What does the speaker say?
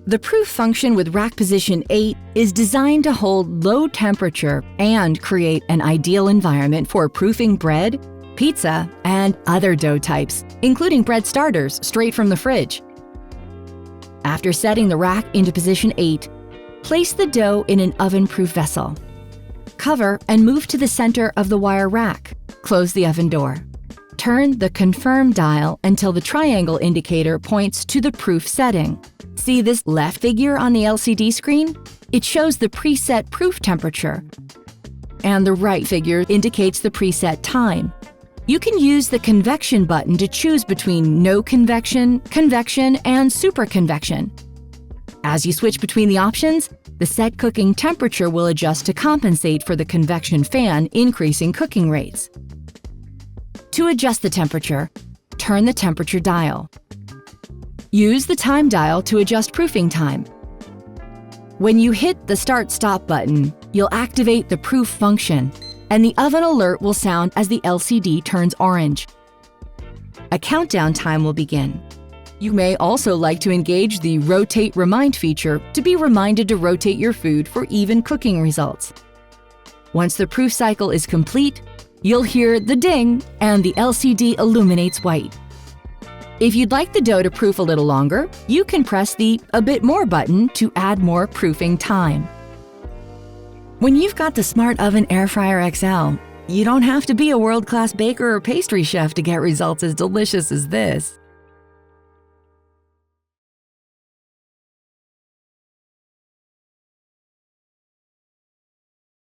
The proof function with rack position 8 is designed to hold low temperature and create an ideal environment for proofing bread, pizza, and other dough types, including bread starters straight from the fridge. After setting the rack into position 8, place the dough in an oven-proof vessel. Cover and move to the center of the wire rack. Close the oven door. Turn the confirm dial until the triangle indicator points to the proof setting. See this left figure on the LCD screen? It shows the preset proof temperature, and the right figure indicates the preset time. You can use the convection button to choose between no convection, convection, and super convection. As you switch between the options, the set cooking temperature will adjust to compensate for the convection fan increasing cooking rates. To adjust the temperature, turn the temperature dial. Use the time dial to adjust proofing time. When you hit the Start/Stop button, you'll activate the proof function, and the oven alert will sound as the LCD turns orange. A countdown time will begin. You may also like to engage the Rotate Remind feature to be reminded to rotate your food for even cooking results. Once the proof cycle is complete, you'll hear the ding and the LCD illuminates white. If you'd like the dough to proof a little longer, you can press the A Bit More button to add more proofing time. When you've got the Smart Oven Air Fryer XL, you don't have to be a world-class baker or pastry chef to get results as delicious as this.